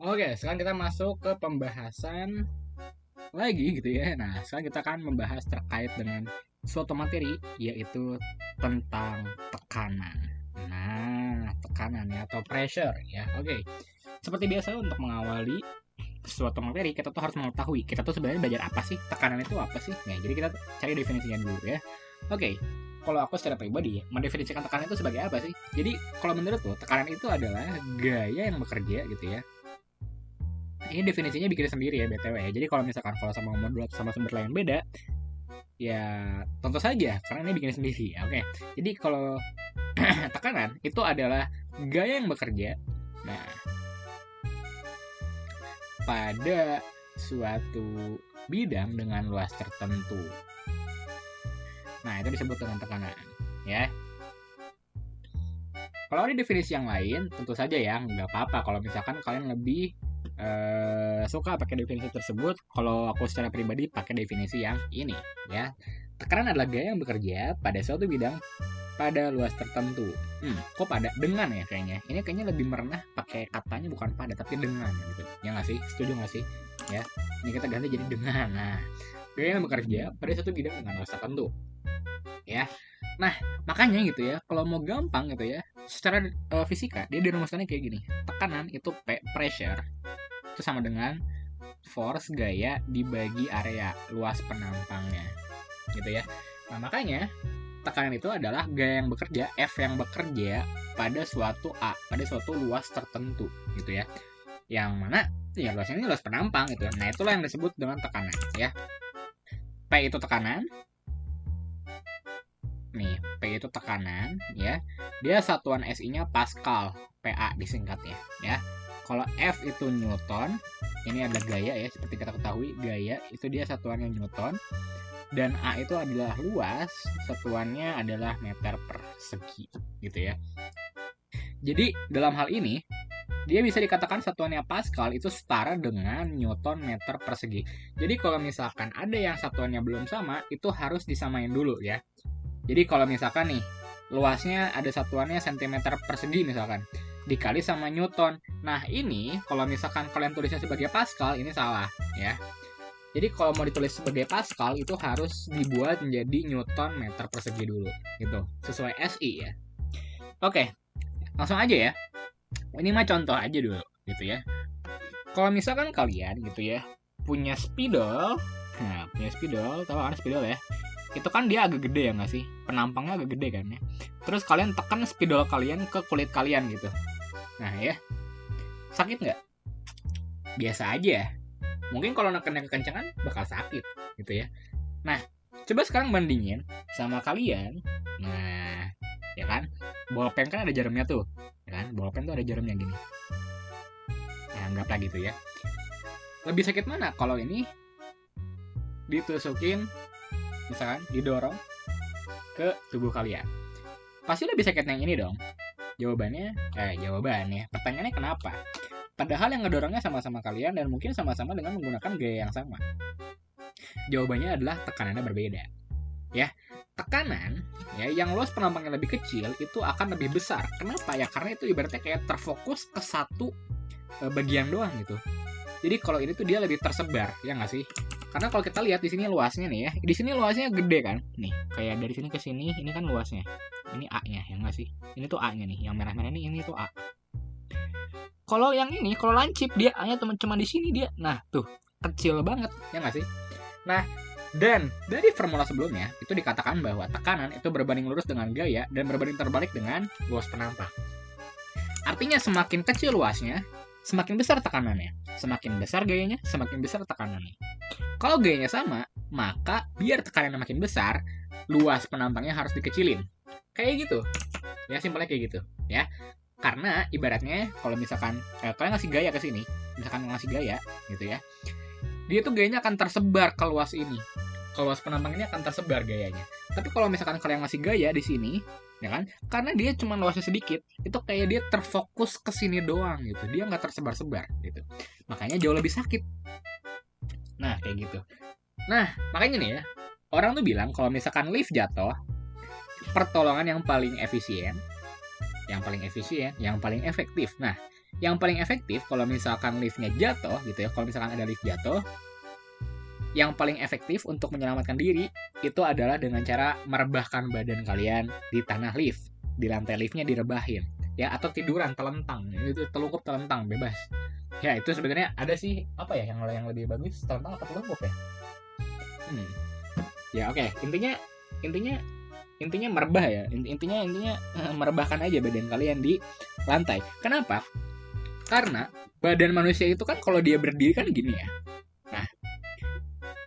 Oke, sekarang kita masuk ke pembahasan lagi gitu ya. Nah, sekarang kita akan membahas terkait dengan suatu materi, yaitu tentang tekanan. Nah, tekanan ya, atau pressure ya. Oke, seperti biasa untuk mengawali suatu materi, kita tuh harus mengetahui kita tuh sebenarnya belajar apa sih, tekanan itu apa sih. Nah, jadi kita cari definisinya dulu ya. Oke, kalau aku secara pribadi ya, mendefinisikan tekanan itu sebagai apa sih? Jadi, kalau menurutku, tekanan itu adalah gaya yang bekerja gitu ya. Ini definisinya bikin sendiri ya BTW ya. Jadi kalau misalkan kalau sama modul atau sama sumber lain beda, ya tentu saja karena ini bikin sendiri. Oke. Jadi kalau tekanan itu adalah gaya yang bekerja. Nah, pada suatu bidang dengan luas tertentu. Nah, itu disebut dengan tekanan, ya. Kalau ada definisi yang lain, tentu saja ya, nggak apa-apa kalau misalkan kalian lebih suka pakai definisi tersebut. Kalau aku secara pribadi pakai definisi yang ini, ya. Tekanan adalah gaya yang bekerja pada suatu bidang pada luas tertentu. Kok pada dengan ya kayaknya. Ini kayaknya lebih merenah pakai katanya bukan pada tapi dengan gitu. Ya nggak sih? Setuju nggak sih? Ya. Ini kita ganti jadi dengan. Nah, gaya yang bekerja pada suatu bidang dengan luas tertentu. Ya. Nah, makanya gitu ya, kalau mau gampang gitu ya, secara fisika dia dirumuskannya kayak gini. Tekanan itu P, pressure, itu sama dengan force gaya dibagi area luas penampangnya gitu ya. Nah, makanya tekanan itu adalah gaya yang bekerja, F yang bekerja pada suatu A, pada suatu luas tertentu gitu ya. Yang mana ya luasnya ini luas penampang gitu. Nah, itulah yang disebut dengan tekanan ya. P itu tekanan. Nih, P itu tekanan ya. Dia satuan SI-nya Pascal, PA disingkatnya ya. Kalau F itu Newton, ini adalah gaya ya, seperti kita ketahui gaya itu dia satuannya Newton, dan A itu adalah luas, satuannya adalah meter persegi gitu ya. Jadi dalam hal ini dia bisa dikatakan satuannya Pascal itu setara dengan Newton meter persegi. Jadi kalau misalkan ada yang satuannya belum sama, itu harus disamain dulu ya. Jadi kalau misalkan nih luasnya ada satuannya cm persegi misalkan, dikali sama Newton. Nah ini kalau misalkan kalian tulisnya sebagai Pascal, ini salah ya. Jadi kalau mau ditulis sebagai Pascal itu harus dibuat menjadi Newton meter persegi dulu gitu, sesuai SI ya. Oke, langsung aja ya. Ini mah contoh aja dulu gitu ya. Kalau misalkan kalian gitu ya punya spidol, nah punya spidol, tahu kan spidol ya? Itu kan dia agak gede ya nggak sih? Penampangnya agak gede kan ya. Terus kalian tekan spidol kalian ke kulit kalian gitu. Nah ya, sakit nggak? Biasa aja. Mungkin kalau nekannya kekencangan bakal sakit gitu ya. Nah, coba sekarang bandingin sama kalian. Nah, ya kan? Bolpen kan ada jarumnya tuh. Ya kan? Bolpen tuh ada jarumnya gini. Nah, anggaplah gitu ya. Lebih sakit mana kalau ini ditusukin, misalkan didorong ke tubuh kalian? Pasti lebih sakit yang ini dong. Jawabannya, pertanyaannya kenapa? Padahal yang ngedorongnya sama-sama kalian dan mungkin sama-sama dengan menggunakan gaya yang sama. Jawabannya adalah tekanannya berbeda. Ya, tekanan ya yang luas penampangnya lebih kecil itu akan lebih besar. Kenapa ya? Karena itu ibaratnya kayak terfokus ke satu bagian doang gitu. Jadi kalau ini tuh dia lebih tersebar, ya nggak sih? Karena kalau kita lihat di sini luasnya nih ya, di sini luasnya gede kan, nih kayak dari sini ke sini, ini kan luasnya, ini A-nya, ya nggak sih? Ini tuh A-nya nih, yang merah-merah ini tuh A. Kalau yang ini, kalau lancip dia A-nya cuma di sini dia, nah tuh kecil banget, ya nggak sih? Nah, dan dari formula sebelumnya itu dikatakan bahwa tekanan itu berbanding lurus dengan gaya dan berbanding terbalik dengan luas penampang. Artinya semakin kecil luasnya, semakin besar tekanannya. Semakin besar gayanya, semakin besar tekanannya. Kalau gayanya sama, maka biar tekanannya makin besar, luas penampangnya harus dikecilin. Kayak gitu. Ya, simpelnya kayak gitu. Ya. Karena ibaratnya kalau misalkan kalian ngasih gaya ke sini, misalkan ngasih gaya gitu ya. Dia tuh gayanya akan tersebar ke luas ini. Ke luas penampang ini akan tersebar gayanya. Tapi kalau misalkan kalian ngasih gaya di sini, ya kan? Karena dia cuma luasnya sedikit, itu kayak dia terfokus ke sini doang gitu. Dia nggak tersebar-sebar gitu. Makanya jauh lebih sakit. Nah, kayak gitu. Nah, makanya nih ya, orang tuh bilang kalau misalkan lift jatuh, pertolongan yang paling efisien, yang paling efektif. Nah, Yang paling efektif kalau misalkan liftnya jatuh gitu ya, kalau misalkan ada lift jatuh, yang paling efektif untuk menyelamatkan diri itu adalah dengan cara merebahkan badan kalian di tanah lift, di lantai liftnya direbahin, ya, atau tiduran telentang, itu telungkup telentang bebas. Ya itu sebenarnya ada sih apa ya yang lebih bagus, telentang atau telungkup ya? Ya oke. Intinya merebah ya. Intinya merebahkan aja badan kalian di lantai. Kenapa? Karena badan manusia itu kan kalau dia berdiri kan gini ya. Nah,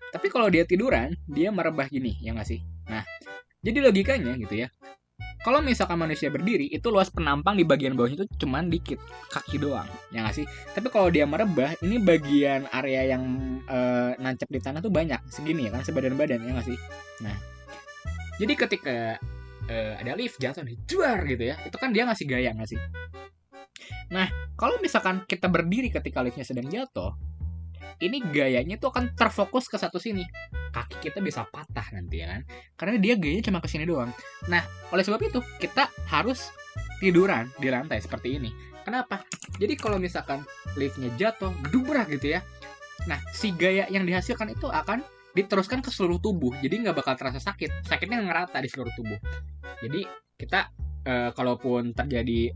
tapi kalau dia tiduran, dia merebah gini, ya nggak sih? Nah, jadi logikanya gitu ya. Kalau misalkan manusia berdiri, itu luas penampang di bagian bawahnya itu cuman dikit, kaki doang, ya nggak sih? Tapi kalau dia merebah, ini bagian area yang nancep di tanah tuh banyak, segini ya kan, sebadan-badan, ya nggak sih? Nah, jadi ketika ada lift jatuh nih, juar gitu ya, itu kan dia ngasih gaya nggak sih? Nah, kalau misalkan kita berdiri ketika liftnya sedang jatuh, ini gayanya tuh akan terfokus ke satu sini. Kaki kita bisa patah nanti ya kan. Karena dia gayanya cuma ke sini doang. Nah, oleh sebab itu kita harus tiduran di lantai seperti ini. Kenapa? Jadi kalau misalkan liftnya jatuh, gedubrak gitu ya. Nah, si gaya yang dihasilkan itu akan diteruskan ke seluruh tubuh. Jadi nggak bakal terasa sakit. Sakitnya ngerata di seluruh tubuh. Jadi kita kalaupun terjadi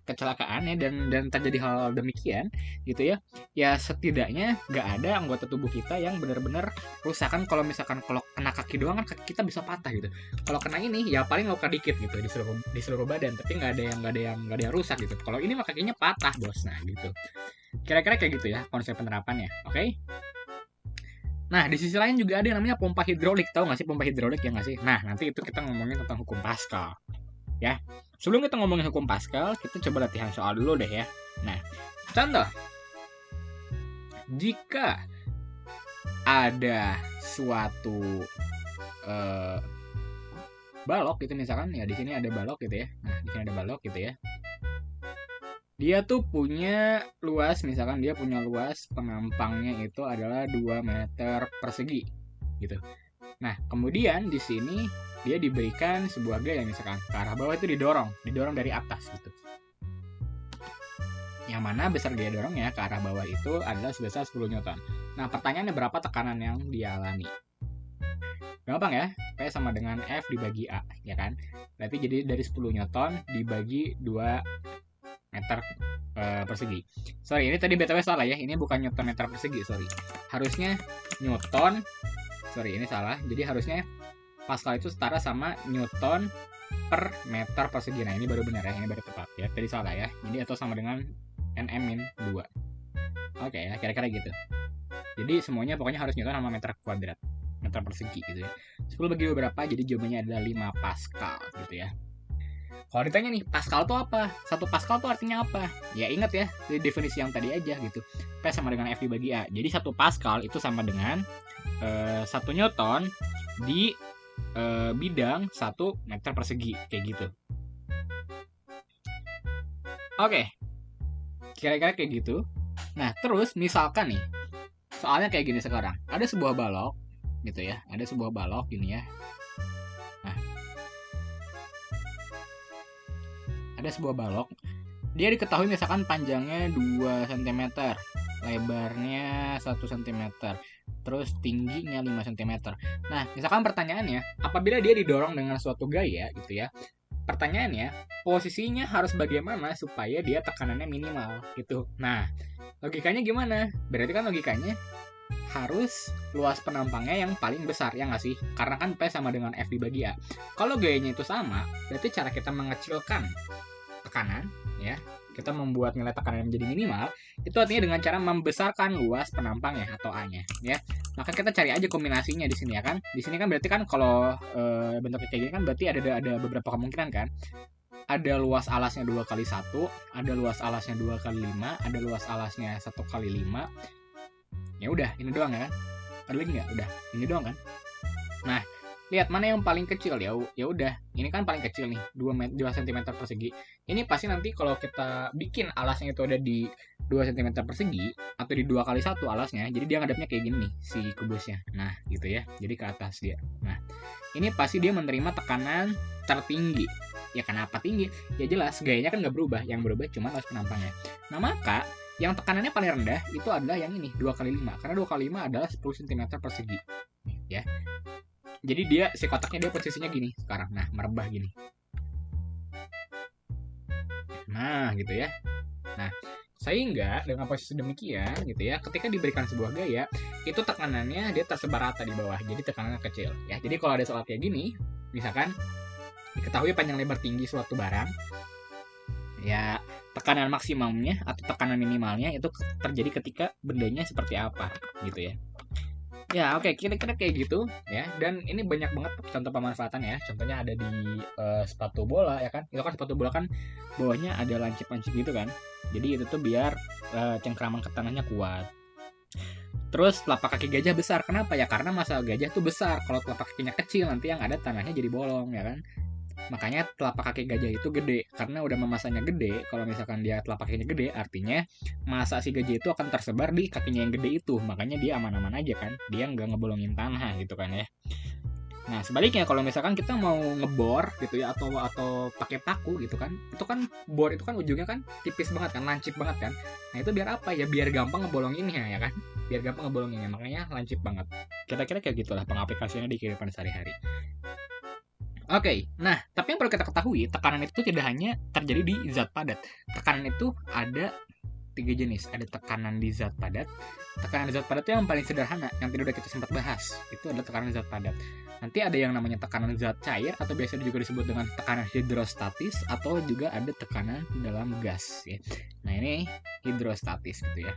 kecelakaan ya dan terjadi hal demikian gitu ya, ya setidaknya nggak ada anggota tubuh kita yang benar-benar rusakan. Kalau misalkan kalau kena kaki doang kan kaki kita bisa patah gitu. Kalau kena ini ya paling luka dikit gitu di seluruh badan, tapi nggak ada yang rusak gitu. Kalau ini mah kakinya patah bos. Nah gitu, kira-kira kayak gitu ya konsep penerapannya. Oke? Nah, di sisi lain juga ada yang namanya pompa hidrolik. Tahu nggak sih pompa hidrolik ya nggak sih? Nah, nanti itu kita ngomongin tentang hukum Pascal. Ya, sebelum kita ngomongin hukum Pascal, kita coba latihan soal dulu deh ya. Nah, contoh, jika ada suatu balok gitu misalkan ya, di sini ada balok gitu ya. Nah, di sini ada balok gitu ya. Dia tuh punya luas, misalkan dia punya luas penampangnya itu adalah 2 meter persegi gitu. Nah, kemudian di sini dia diberikan sebuah gaya misalkan ke arah bawah itu didorong dari atas gitu. Yang mana besar gaya dorongnya ke arah bawah itu adalah sebesar 10 Newton. Nah, pertanyaannya berapa tekanan yang dialami? Gampang ya, P sama dengan F dibagi A, ya kan? Berarti jadi dari 10 Newton dibagi 2 meter persegi. Sorry, ini tadi BTW salah ya, ini bukan Newton meter persegi, sorry. Harusnya Newton, sorry ini salah, jadi harusnya Pascal itu setara sama Newton per meter persegi. Nah ini baru benar ya, ini baru tepat ya, tadi salah ya. Jadi atau sama dengan Nm-2. Oke ya, kira-kira gitu. Jadi semuanya pokoknya harus Newton sama meter kuadrat, meter persegi gitu ya. 10 bagi 2 berapa? Jadi jawabannya adalah 5 Pascal gitu ya. Kalau ditanya nih, Pascal itu apa? 1 Pascal itu artinya apa? Ya ingat ya, dari definisi yang tadi aja gitu. P sama dengan F dibagi A. Jadi 1 Pascal itu sama dengan 1 Newton di bidang 1 meter persegi kayak gitu. Oke. Kira-kira kayak gitu. Nah, terus misalkan nih, soalnya kayak gini sekarang. Ada sebuah balok gitu ya. Ada sebuah balok gini ya. Nah. Ada sebuah balok. Dia diketahui misalkan panjangnya 2 cm, lebarnya 1 cm. Terus tingginya 5 cm. Nah, misalkan pertanyaannya, apabila dia didorong dengan suatu gaya gitu ya, pertanyaannya, posisinya harus bagaimana supaya dia tekanannya minimal gitu. Nah, logikanya gimana? Berarti kan logikanya harus luas penampangnya yang paling besar, ya nggak sih? Karena kan P sama dengan F dibagi A. Kalau gayanya itu sama, berarti cara kita mengecilkan tekanan, ya, kita membuat nilai tekanan menjadi minimal, itu artinya dengan cara membesarkan luas penampangnya atau A-nya, ya. Maka kita cari aja kombinasinya di sini ya kan. Di sini kan berarti kan kalau bentuknya kayak gini kan berarti ada beberapa kemungkinan kan. Ada luas alasnya 2 kali 1, ada luas alasnya 2 kali 5, ada luas alasnya 1 kali 5. Ya udah, ini doang ya kan. Ada lagi nggak? Udah, ini doang kan. Nah, lihat mana yang paling kecil ya. Ya udah, ini kan paling kecil nih, 2 cm persegi. Ini pasti nanti kalau kita bikin alasnya itu ada di 2 cm persegi atau di 2 kali 1 alasnya, jadi dia ngadepnya kayak gini nih si kubusnya. Nah, gitu ya. Jadi ke atas dia. Nah, ini pasti dia menerima tekanan tertinggi Ya kenapa tinggi? Ya jelas gayanya kan nggak berubah, yang berubah cuma alas penampangnya. Nah maka yang tekanannya paling rendah itu adalah yang ini 2x5, karena 2x5 adalah 10 cm persegi ya. Jadi dia si kotaknya dia posisinya gini sekarang, nah merebah gini. Nah gitu ya. Nah sehingga dengan posisi demikian gitu ya, ketika diberikan sebuah gaya itu tekanannya dia tersebar rata di bawah, jadi tekanannya kecil ya. Jadi kalau ada soal kayak gini, misalkan diketahui panjang lebar tinggi suatu barang ya, tekanan maksimumnya atau tekanan minimalnya itu terjadi ketika bendanya seperti apa gitu ya. Ya oke, kira-kira kayak gitu ya. Dan ini banyak banget contoh pemanfaatan ya. Contohnya ada di sepatu bola ya kan. Itu kan sepatu bola kan bawahnya ada lancip-lancip gitu kan. Jadi itu tuh biar cengkraman ke tanahnya kuat. Terus telapak kaki gajah besar. Kenapa ya? Karena masa gajah tuh besar. Kalau telapak kakinya kecil nanti yang ada tanahnya jadi bolong ya kan. Makanya telapak kaki gajah itu gede, karena udah memasanya gede. Kalau misalkan dia telapak kakinya gede, artinya masa si gajah itu akan tersebar di kakinya yang gede itu. Makanya dia aman-aman aja kan, dia nggak ngebolongin tanah gitu kan ya. Nah sebaliknya kalau misalkan kita mau ngebor gitu ya, atau pakai paku gitu kan, itu kan bor itu kan ujungnya kan tipis banget kan, lancip banget kan. Nah itu biar apa ya? Biar gampang ngebolonginnya ya kan, biar gampang ngebolonginnya, makanya lancip banget. Kira-kira kayak gitulah pengaplikasiannya di kehidupan sehari-hari. Oke, nah tapi yang perlu kita ketahui, tekanan itu tidak hanya terjadi di zat padat. Tekanan itu ada 3 jenis. Ada tekanan di zat padat. Tekanan di zat padat itu yang paling sederhana, yang tadi udah kita sempat bahas. Itu adalah tekanan zat padat. Nanti ada yang namanya tekanan zat cair, atau biasa juga disebut dengan tekanan hidrostatis, atau juga ada tekanan dalam gas. Ya. Nah ini hidrostatis gitu ya.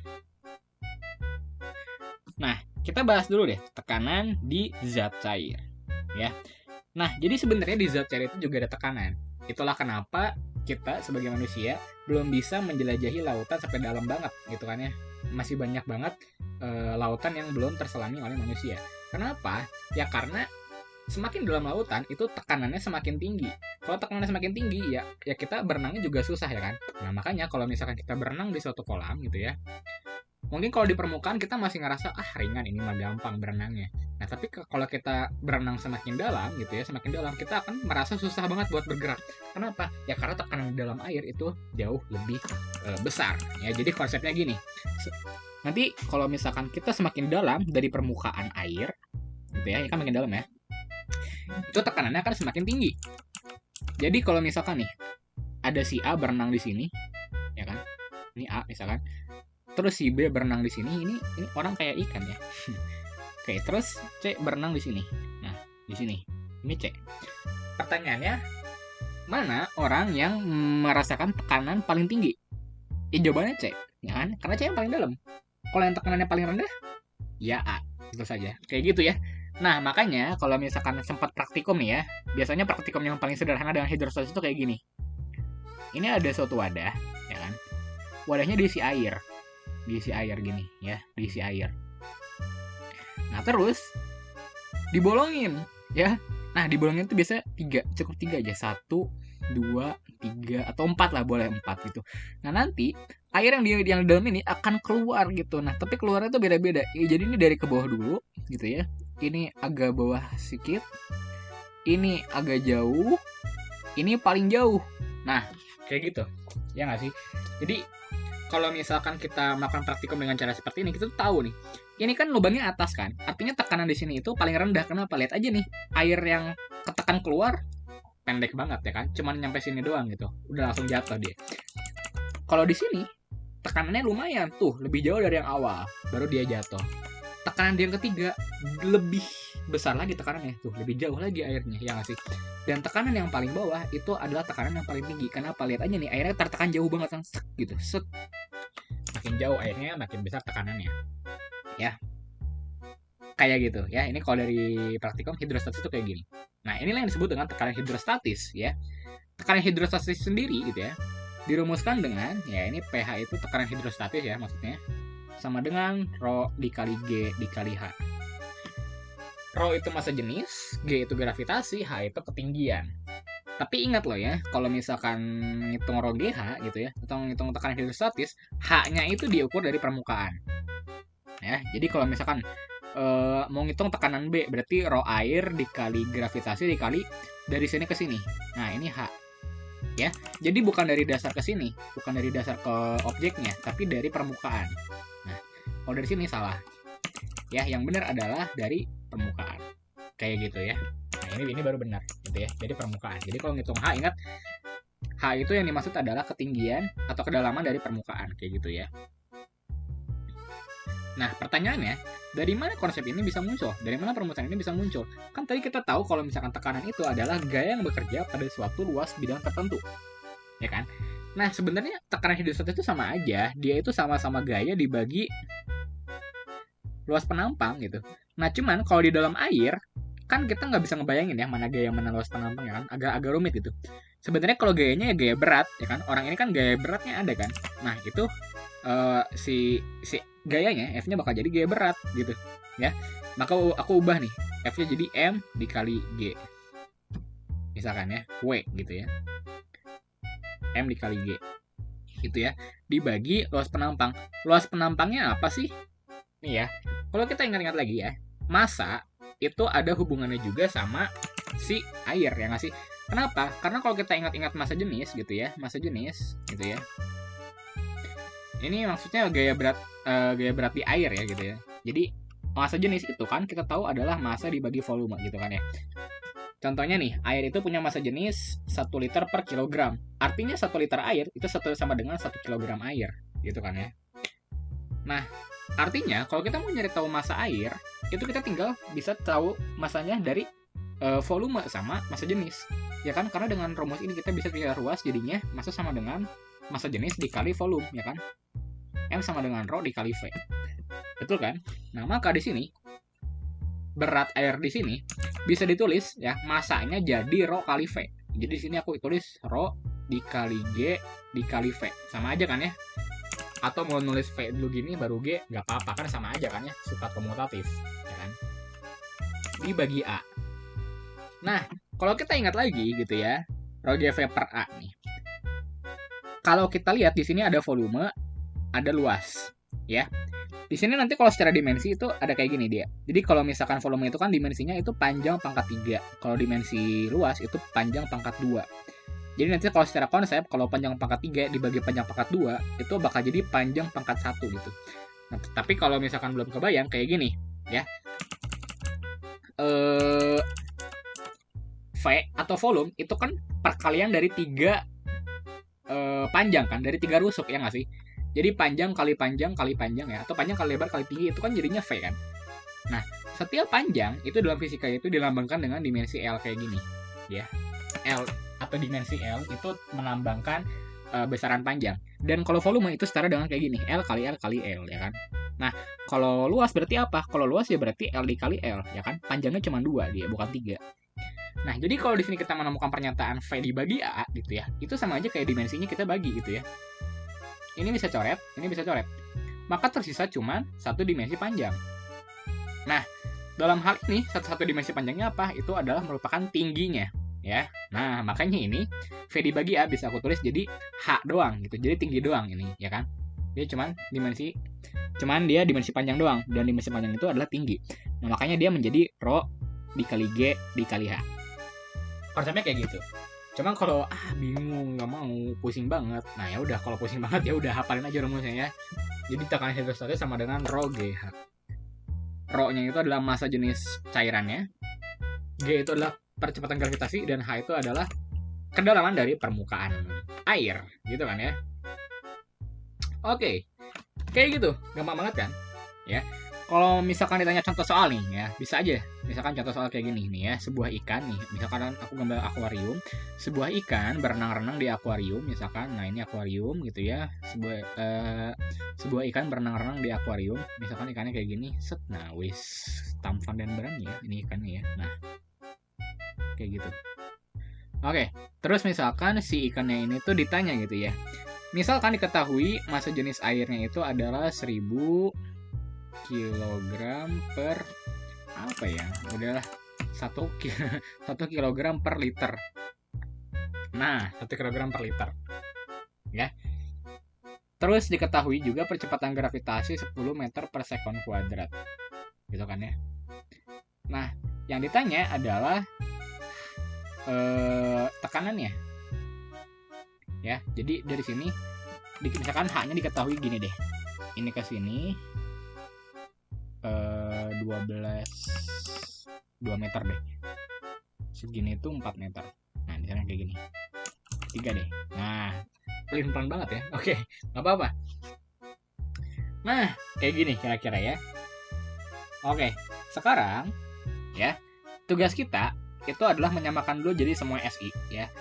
Nah, kita bahas dulu deh tekanan di zat cair. Ya. Nah, jadi sebenarnya di zat cair itu juga ada tekanan. Itulah kenapa kita sebagai manusia belum bisa menjelajahi lautan sampai dalam banget gitu kan ya. Masih banyak banget lautan yang belum terselami oleh manusia. Kenapa? Ya karena semakin dalam lautan itu tekanannya semakin tinggi. Kalau tekanannya semakin tinggi ya kita berenangnya juga susah ya kan. Nah, makanya kalau misalkan kita berenang di suatu kolam gitu ya, mungkin kalau di permukaan kita masih ngerasa ringan, ini mah gampang berenangnya. Nah tapi kalau kita berenang semakin dalam gitu ya, semakin dalam kita akan merasa susah banget buat bergerak. Kenapa? Ya karena tekanan di dalam air itu jauh lebih besar. Ya jadi konsepnya gini. Nanti kalau misalkan kita semakin dalam dari permukaan air, gitu ya kan makin dalam ya, itu tekanannya akan semakin tinggi. Jadi kalau misalkan nih ada si A berenang di sini, ya kan? Ini A misalkan. Terus si B berenang di sini, ini orang kayak ikan ya. Oke, terus C berenang di sini. Nah, di sini. Ini C. Pertanyaannya, mana orang yang merasakan tekanan paling tinggi? Ya jawabannya C, ya kan? Karena C yang paling dalam. Kalau yang tekanannya paling rendah, ya A. Itu saja. Kayak gitu ya. Nah, makanya kalau misalkan sempat praktikum nih ya, biasanya praktikum yang paling sederhana dengan hidrostatis itu kayak gini. Ini ada suatu wadah, ya kan? Wadahnya diisi air. Diisi air gini ya, diisi air. Nah terus dibolongin ya. Nah dibolongin itu biasa 3, cukup 3 aja, 1, 2, 3 atau 4 lah, boleh 4 gitu. Nah nanti air yang di dalam ini akan keluar gitu. Nah tapi keluarnya itu beda-beda ya, jadi ini dari ke bawah dulu gitu ya. Ini agak bawah sedikit, ini agak jauh, ini paling jauh. Nah kayak gitu ya nggak sih. Jadi kalau misalkan kita melakukan praktikum dengan cara seperti ini, kita tuh tahu nih, ini kan lubangnya atas kan, artinya tekanan di sini itu paling rendah. Kenapa? Lihat aja nih, air yang ketekan keluar pendek banget ya kan, cuman nyampe sini doang gitu, udah langsung jatuh dia. Kalau di sini tekanannya lumayan tuh, lebih jauh dari yang awal, baru dia jatuh. Tekanan di yang ketiga lebih besar lagi tekanannya, tuh lebih jauh lagi airnya, ya nggak sih? Dan tekanan yang paling bawah itu adalah tekanan yang paling tinggi. Kenapa? Lihat aja nih, airnya tertekan jauh banget kan, gitu, set. Makin jauh airnya, makin besar tekanannya. Ya, kayak gitu ya. Ini kalau dari praktikum hidrostatis itu kayak gini. Nah, inilah yang disebut dengan tekanan hidrostatis ya. Tekanan hidrostatis sendiri gitu ya, dirumuskan dengan ya ini pH itu tekanan hidrostatis ya maksudnya, sama dengan Rho dikali G dikali H. Rho itu massa jenis, G itu gravitasi, H itu ketinggian. Tapi ingat loh ya, kalau misalkan ngitung Rho GH gitu ya, atau ngitung tekanan hidrostatis, H-nya itu diukur dari permukaan. Ya, jadi kalau misalkan mau ngitung tekanan B, berarti Rho air dikali gravitasi dikali dari sini ke sini. Nah, ini H. Ya, jadi bukan dari dasar ke sini, bukan dari dasar ke objeknya, tapi dari permukaan. Nah, kalau dari sini salah. Ya, yang benar adalah dari permukaan. Kayak gitu ya. Nah, ini baru benar gitu ya. Jadi permukaan. Jadi kalau ngitung H, ingat H itu yang dimaksud adalah ketinggian atau kedalaman dari permukaan, kayak gitu ya. Nah, pertanyaannya, dari mana konsep ini bisa muncul? Dari mana permukaan ini bisa muncul? Kan tadi kita tahu kalau misalkan tekanan itu adalah gaya yang bekerja pada suatu luas bidang tertentu. Ya kan? Nah, sebenarnya tekanan hidrostat itu sama aja. Dia itu sama-sama gaya dibagi luas penampang gitu. Nah, cuman kalau di dalam air, kan kita nggak bisa ngebayangin ya mana gaya mana luas penampang ya kan. Agak rumit gitu. Sebenarnya kalau gayanya ya gaya berat ya kan. Orang ini kan gaya beratnya ada kan. Nah, itu si gayanya F-nya bakal jadi gaya berat gitu ya. Maka aku ubah nih F-nya jadi M dikali G misalkan ya, W gitu ya, M dikali G gitu ya, dibagi luas penampang. Luas penampangnya apa sih? Nih ya, kalau kita ingat-ingat lagi ya, massa itu ada hubungannya juga sama si air ya nggak sih? Kenapa? Karena kalau kita ingat-ingat massa jenis gitu ya, massa jenis gitu ya, ini maksudnya gaya berat di air ya gitu ya. Jadi massa jenis itu kan kita tahu adalah massa dibagi volume gitu kan ya. Contohnya nih, air itu punya massa jenis 1 liter per kilogram. Artinya 1 liter air itu sama dengan 1 kilogram air gitu kan ya. Nah, artinya kalau kita mau nyari tahu massa air, itu kita tinggal bisa tahu massanya dari volume sama massa jenis. Ya kan? Karena dengan rumus ini kita bisa cari ruas, jadinya massa sama dengan massa jenis dikali volume ya kan. M sama dengan Rho dikali V. Betul kan? Nah, maka di sini berat air di sini bisa ditulis ya, masanya jadi Rho kali V. Jadi di sini aku tulis Rho dikali G dikali V. Sama aja kan ya? Atau mau nulis V dulu gini baru G, nggak apa-apa kan, sama aja kan ya, sifat komutatif ya kan? Dibagi A. Nah, kalau kita ingat lagi gitu ya, Rho GV per A nih. Kalau kita lihat di sini ada volume, ada luas, ya. Di sini nanti kalau secara dimensi itu ada kayak gini dia. Jadi kalau misalkan volume itu kan dimensinya itu panjang pangkat 3. Kalau dimensi luas itu panjang pangkat 2. Jadi nanti kalau secara konsep, kalau panjang pangkat 3 dibagi panjang pangkat 2, itu bakal jadi panjang pangkat 1 gitu. Nah, tapi kalau misalkan belum kebayang kayak gini, ya. V atau volume itu kan perkalian dari 3 panjang kan, dari 3 rusuk ya nggak sih? Jadi panjang kali panjang kali panjang ya, atau panjang kali lebar kali tinggi, itu kan jadinya V kan. Nah, setiap panjang itu dalam fisika itu dilambangkan dengan dimensi L kayak gini, ya. L atau dimensi L itu melambangkan besaran panjang. Dan kalau volume itu setara dengan kayak gini, L kali L kali L ya kan. Nah, kalau luas berarti apa? Kalau luas ya berarti L dikali L ya kan. Panjangnya cuma 2 dia, bukan 3. Nah, jadi kalau di sini kita menemukan pernyataan V dibagi A gitu ya, itu sama aja kayak dimensinya kita bagi gitu ya. Ini bisa coret, ini bisa coret. Maka tersisa cuma satu dimensi panjang. Nah, dalam hal ini satu dimensi panjangnya apa? Itu adalah merupakan tingginya, ya. Nah, makanya ini V dibagi A bisa aku tulis jadi H doang gitu. Jadi tinggi doang ini, ya kan? Dia cuman dia dimensi panjang doang, dan dimensi panjang itu adalah tinggi. Nah, makanya dia menjadi Rho dikali G dikali H. Konsepnya kayak gitu. Cuman kalau bingung, nggak mau, pusing banget, nah ya udah, kalau pusing banget ya udah hafalin aja rumusnya ya. Jadi tekanan hidrostatis sama dengan Rho GH. Rho-nya itu adalah massa jenis cairannya, G itu adalah percepatan gravitasi, dan H itu adalah kedalaman dari permukaan air, gitu kan ya. Oke, kayak gitu, gampang banget kan? Ya. Kalau misalkan ditanya contoh soal nih ya, bisa aja. Misalkan contoh soal kayak gini nih ya, sebuah ikan nih. Misalkan aku gambar akuarium, sebuah ikan berenang-renang di akuarium misalkan. Nah, ini akuarium gitu ya. Sebuah ikan berenang-renang di akuarium, misalkan ikannya kayak gini. Set. Nah, wis tampan dan berani ya ini ikannya ya. Nah, kayak gitu. Oke, terus misalkan si ikannya ini tuh ditanya gitu ya. Misalkan diketahui massa jenis airnya itu adalah 1000 kilogram per apa ya, udahlah 1 kilogram per liter. Nah, 1 kilogram per liter ya. Terus diketahui juga percepatan gravitasi 10 meter per sekon kuadrat gitu kan ya. Nah, yang ditanya adalah tekanannya. ya. Jadi dari sini misalkan H-nya diketahui gini deh. Ini ke sini 2 meter deh. Segini itu 4 meter. Nah, misalnya kayak gini. 3 deh. Nah, pelan-pelan banget ya. Oke, nggak apa-apa. Nah, kayak gini kira-kira ya. Oke, sekarang ya, tugas kita itu adalah menyamakan dulu jadi semua SI ya.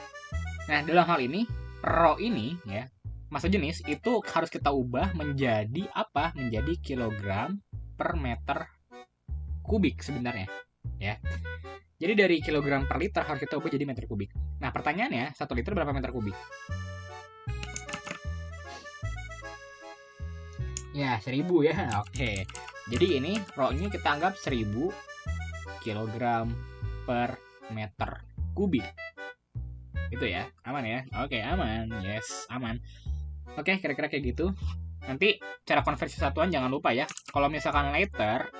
Nah, dalam hal ini, rho ini ya, massa jenis itu harus kita ubah menjadi apa? Menjadi kilogram per meter kubik sebenarnya ya. Jadi dari kilogram per liter harus kita ubah jadi meter kubik. Nah, pertanyaannya, 1 liter berapa meter kubik? Ya, 1000 ya. Oke. Jadi ini rho-nya kita anggap 1000 kilogram per meter kubik. Itu ya. Aman ya? Oke, aman. Yes, aman. Oke, kira-kira kayak gitu. Nanti cara konversi satuan jangan lupa ya. Kalau misalkan liter,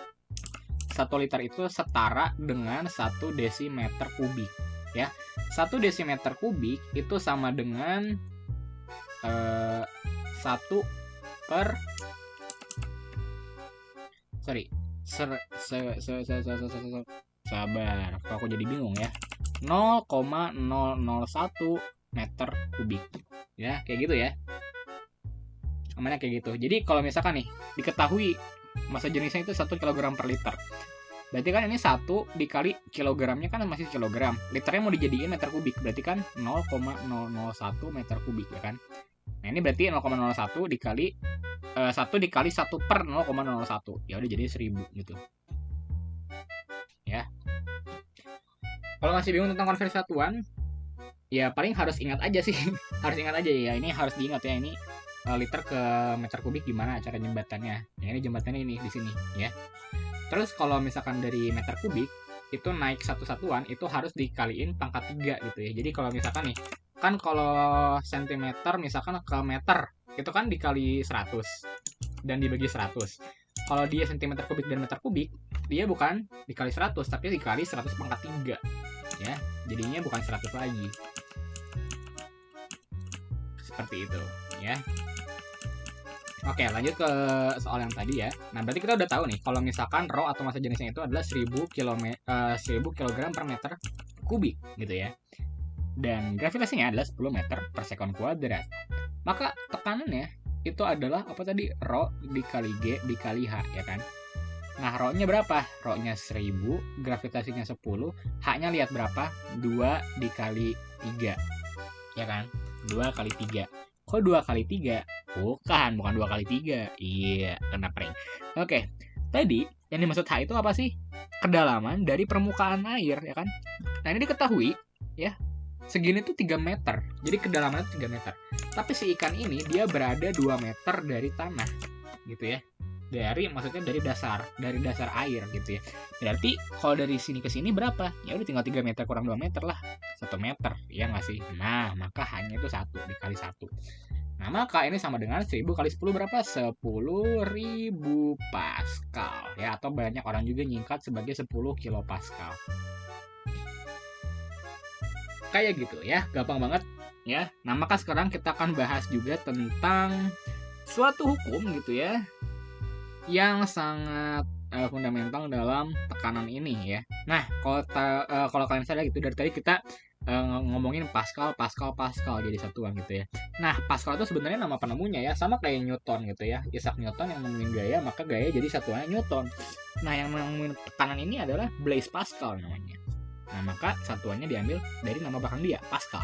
1 liter itu setara dengan 1 desimeter kubik ya. 1 desimeter kubik itu sama dengan 1 per sabar, aku jadi bingung ya. 0,001 meter kubik ya, kayak gitu ya. Amannya kayak gitu. Jadi kalau misalkan nih diketahui massa jenisnya itu 1 kg per liter, berarti kan ini 1 dikali kilogramnya kan masih kilogram, liternya mau dijadiin meter kubik, berarti kan 0,001 meter kubik ya kan. Nah ini berarti 0,01 dikali 1 dikali 1 per 0,01, ya udah jadi 1000 gitu ya. Kalau masih bingung tentang konversi satuan, ya paling harus ingat aja sih. Harus ingat aja ya, ini harus diingat ya, ini liter ke meter kubik gimana cara jembatannya. Ya ini jembatannya ini di sini ya. Terus kalau misalkan dari meter kubik itu naik satu satuan itu harus dikaliin pangkat 3 gitu ya. Jadi kalau misalkan nih, kan kalau sentimeter misalkan ke meter itu kan dikali 100 dan dibagi 100. Kalau dia sentimeter kubik dan meter kubik, dia bukan dikali 100 tapi dikali 100 pangkat 3 ya. Jadinya bukan 100 lagi. Seperti itu ya. Oke, lanjut ke soal yang tadi ya. Nah, berarti kita udah tahu nih kalau misalkan rho atau massa jenisnya itu adalah 1000 kg per meter kubik gitu ya. Dan gravitasinya adalah 10 meter per sekon kuadrat. Maka tekanannya itu adalah apa tadi? Rho dikali G dikali H ya kan. Nah, rho-nya berapa? Rho-nya 1000, gravitasinya 10, H-nya lihat berapa? 2 dikali 3. Ya kan? 2 kali 3. Kok 2 kali 3? Bukan 2 kali 3. Iya, kena prank. Oke. Tadi yang dimaksud H itu apa sih? Kedalaman dari permukaan air ya kan. Nah, ini diketahui ya. Segini tuh 3 meter. Jadi kedalamannya 3 meter. Tapi si ikan ini dia berada 2 meter dari tanah gitu ya. Maksudnya dari dasar air gitu ya. Berarti kalau dari sini ke sini berapa? Ya udah tinggal 3 meter kurang 2 meter lah. 1 meter, ya nggak sih? Nah, maka hanya itu 1 dikali 1. Nah, maka ini sama dengan 1000 kali 10 berapa? 10.000 Pascal ya, atau banyak orang juga nyingkat sebagai 10 kilopascal. Kayak gitu ya, gampang banget ya. Nah, maka sekarang kita akan bahas juga tentang suatu hukum gitu ya, yang sangat fundamental dalam tekanan ini ya. Nah, kalau kalian sadar gitu, dari tadi kita ngomongin Pascal jadi satuan gitu ya. Nah, Pascal itu sebenarnya nama penemunya ya, sama kayak Newton gitu ya. Isaac Newton yang nemuin gaya, maka gaya jadi satuannya Newton. Nah, yang nemuin tekanan ini adalah Blaise Pascal namanya. Nah, maka satuannya diambil dari nama belakang dia, Pascal.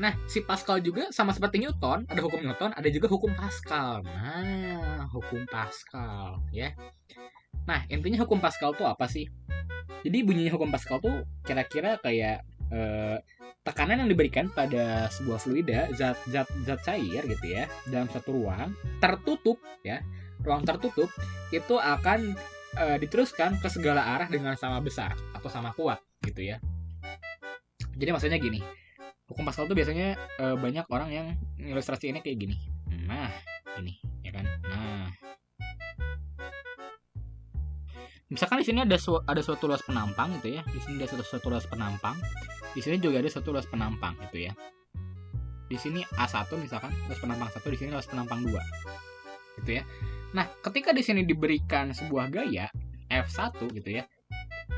Nah, si Pascal juga sama seperti Newton, ada hukum Newton, ada juga hukum Pascal. Nah, hukum Pascal ya. Nah, intinya hukum Pascal itu apa sih? Jadi bunyinya hukum Pascal tuh kira-kira kayak tekanan yang diberikan pada sebuah fluida, zat cair gitu ya, dalam satu ruang tertutup ya. Ruang tertutup itu akan diteruskan ke segala arah dengan sama besar atau sama kuat gitu ya. Jadi maksudnya gini, hukum Pascal itu biasanya banyak orang yang ilustrasi ini kayak gini. Nah, ini ya kan. Nah, misalkan di sini ada suatu luas penampang gitu ya. Di sini ada suatu luas penampang. Di sini juga ada suatu luas penampang gitu ya. di sini A1 misalkan, luas penampang 1, di sini luas penampang 2. Gitu ya. Nah, ketika di sini diberikan sebuah gaya F1 gitu ya,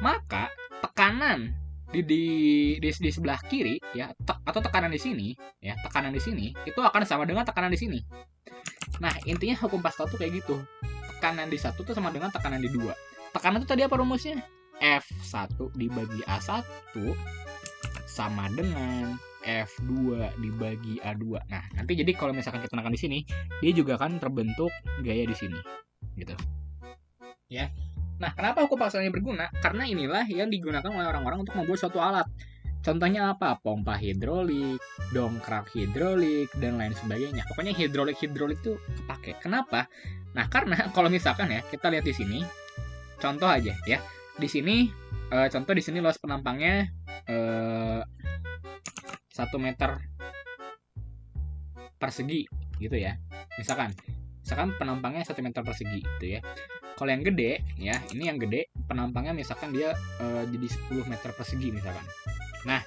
maka tekanan di sebelah kiri ya, atau tekanan di sini ya, tekanan di sini itu akan sama dengan tekanan di sini. Nah, intinya hukum Pascal tuh kayak gitu. Tekanan di 1 tuh sama dengan tekanan di 2. Tekanan itu tadi apa rumusnya? F1 dibagi A1 sama dengan F2 dibagi A2. Nah, nanti jadi kalau misalkan kita tekan di sini, dia juga akan terbentuk gaya di sini. Gitu. Ya. Nah, kenapa hukum Pascal ini berguna? Karena inilah yang digunakan oleh orang-orang untuk membuat suatu alat. Contohnya apa? Pompa hidrolik, dongkrak hidrolik, dan lain sebagainya. Pokoknya hidrolik itu kepake. Kenapa? Nah, karena kalau misalkan ya, kita lihat di sini, contoh aja ya. Di sini, contoh di sini luas penampangnya 1 meter persegi gitu ya. Misalkan penampangnya 1 meter persegi gitu ya. Kalau yang gede ya, ini yang gede penampangnya misalkan dia jadi 10 meter persegi misalkan. Nah,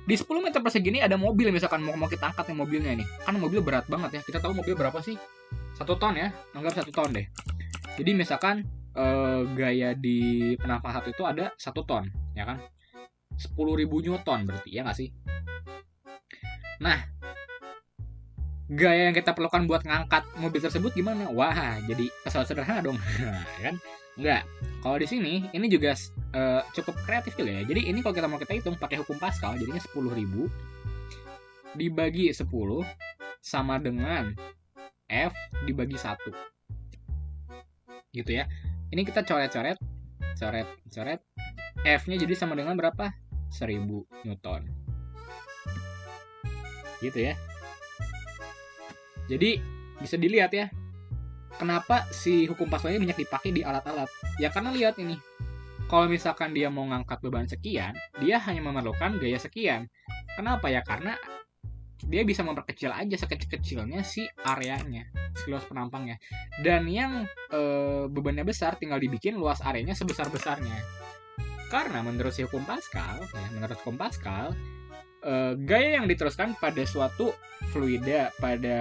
di 10 meter persegi ini ada mobil misalkan mau kita angkat nih mobilnya nih. Kan mobil berat banget ya. Kita tahu mobil berapa sih? 1 ton ya. Anggap 1 ton deh. Jadi misalkan gaya di penampang 1 itu ada 1 ton, ya kan? 10.000 Newton berarti, ya nggak sih? Nah, gaya yang kita perlukan buat ngangkat mobil tersebut gimana? Wah, jadi pesawat sederhana dong, kan? Enggak. Kalau di sini, ini juga cukup kreatif juga ya. Jadi ini kalau kita mau kita hitung pakai hukum Pascal, jadinya 10.000 dibagi 10 sama dengan F dibagi 1. Gitu ya. Ini kita coret-coret. F-nya jadi sama dengan berapa? 1000 Newton. Gitu ya. Jadi bisa dilihat ya, kenapa si hukum Pascal ini banyak dipakai di alat-alat. Ya karena lihat ini, kalau misalkan dia mau ngangkat beban sekian, dia hanya memerlukan gaya sekian. Kenapa ya? Karena dia bisa memperkecil aja sekecil-kecilnya si areanya, si luas penampangnya. Dan yang bebannya besar tinggal dibikin luas areanya sebesar-besarnya. Karena menurut si hukum Pascal, ya, menurut hukum Pascal, gaya yang diteruskan pada suatu fluida, pada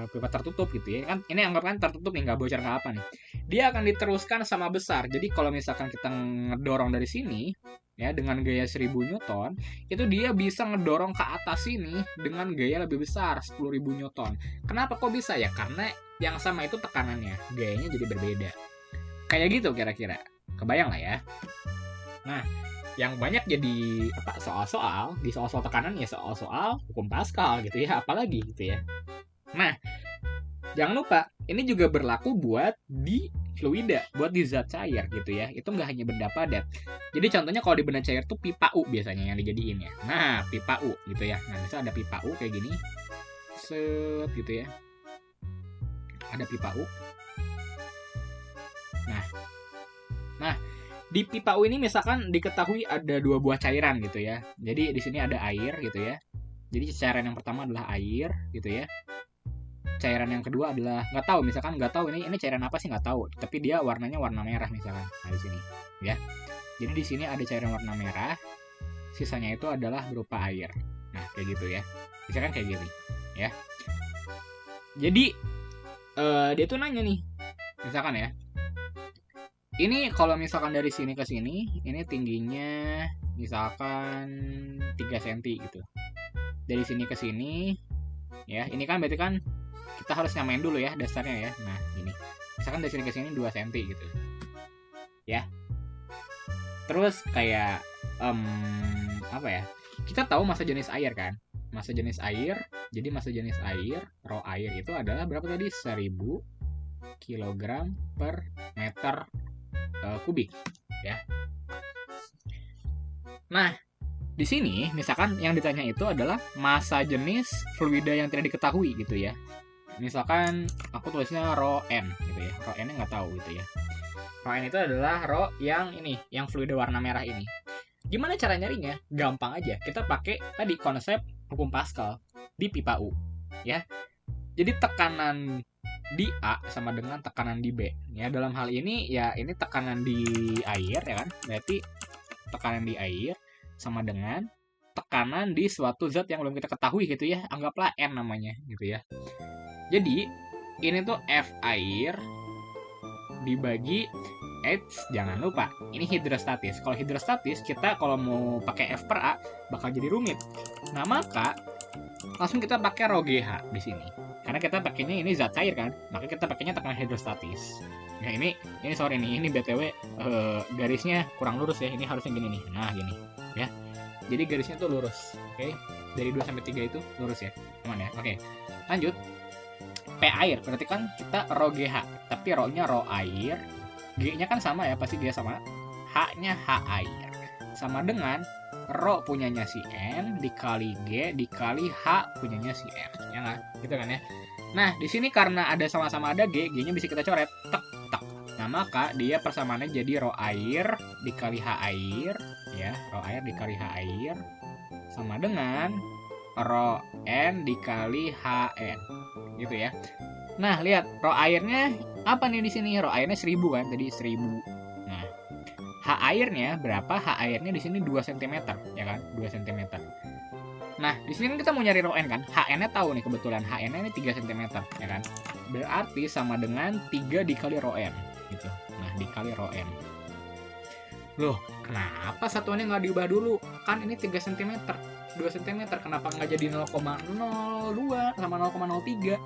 pipa tertutup gitu ya, kan ini anggapkan tertutup nih, nggak bocor nggak apa nih, dia akan diteruskan sama besar. Jadi kalau misalkan kita ngedorong dari sini ya dengan gaya 1000 Newton, itu dia bisa ngedorong ke atas sini dengan gaya lebih besar 10.000 Newton. Kenapa kok bisa ya? Karena yang sama itu tekanannya, gayanya jadi berbeda. Kayak gitu kira-kira. Kebayang lah ya. Nah, yang banyak jadi soal-soal di soal-soal tekanan ya soal-soal hukum Pascal gitu ya, apalagi gitu ya. Nah, jangan lupa ini juga berlaku buat di fluida, buat di zat cair gitu ya. Itu nggak hanya benda padat. Jadi contohnya kalau di benda cair tuh pipa U biasanya yang dijadiin ya. Nah, pipa U gitu ya. Nah, misalnya ada pipa U kayak gini. Set gitu ya. Ada pipa U. Nah, di pipa U ini misalkan diketahui ada 2 buah cairan gitu ya. Jadi di sini ada air gitu ya. Jadi cairan yang pertama adalah air gitu ya. Cairan yang kedua adalah nggak tahu ini cairan apa sih, nggak tahu. Tapi dia warnanya warna merah misalkan. Nah, di sini ya. Jadi di sini ada cairan warna merah. Sisanya itu adalah berupa air. Nah, kayak gitu ya. Misalkan kayak gini ya. Jadi dia tuh nanya nih. Misalkan ya. Ini kalau misalkan dari sini ke sini, ini tingginya misalkan 3 cm gitu. Dari sini ke sini, ya, ini kan berarti kan kita harus nyamain dulu ya dasarnya ya. Nah, ini. Misalkan dari sini ke sini 2 cm gitu. Ya. Terus kayak apa ya? Kita tahu massa jenis air kan? Massa jenis air. Jadi massa jenis air, rho air itu adalah berapa tadi? 1000 kg per meter kubik ya. Nah, di sini misalkan yang ditanya itu adalah massa jenis fluida yang tidak diketahui gitu ya. Misalkan aku tulisnya rho n gitu ya. Rho n-nya nggak tahu gitu ya. Rho n itu adalah rho yang ini, yang fluida warna merah ini. Gimana cara nyarinya? Gampang aja. Kita pakai tadi konsep hukum Pascal di pipa U ya. Jadi tekanan di A sama dengan tekanan di B. Ya, dalam hal ini ya ini tekanan di air ya kan. Berarti tekanan di air sama dengan tekanan di suatu zat yang belum kita ketahui gitu ya. Anggaplah N namanya gitu ya. Jadi ini tuh F air dibagi H, jangan lupa ini hidrostatis. Kalau hidrostatis kita kalau mau pakai F per A bakal jadi rumit. Nah maka langsung kita pakai rho GH di sini. Karena kita pakainya ini zat cair kan, maka kita pakainya tekanan hidrostatis. Nah ini sorry nih, ini BTW garisnya kurang lurus ya. Ini harusnya gini nih. Nah gini ya. Jadi garisnya tuh lurus. Oke. Dari 2 sampai 3 itu lurus ya. Aman ya. Oke. Lanjut. P air berarti kan kita rho GH, tapi rho-nya rho air, G-nya kan sama ya, pasti dia sama. H-nya H air. Sama dengan rho punyanya si N dikali G dikali H punyanya si R. Ya nggak? Gitu kan ya. Nah, di sini karena ada sama-sama ada G, G-nya bisa kita coret. Tek, tek. Nah, maka dia persamaannya jadi rho air dikali H air. Ya, rho air dikali H air. Sama dengan rho N dikali HN. Gitu ya. Nah, lihat rho airnya apa nih di sini? Rho airnya 1000 kan, tadi 1000. Nah, H airnya berapa? H airnya di sini 2 cm, ya kan? 2 cm. Nah, di sini kita mau nyari rho N kan? HN-nya tahu nih kebetulan. HN-nya ini 3 cm, ya kan? Berarti sama dengan 3 dikali rho N, gitu. Nah, dikali rho N. Loh, kenapa satuannya nggak diubah dulu? Kan ini 3 cm. 2 cm, kenapa nggak jadi 0,02 sama 0,03?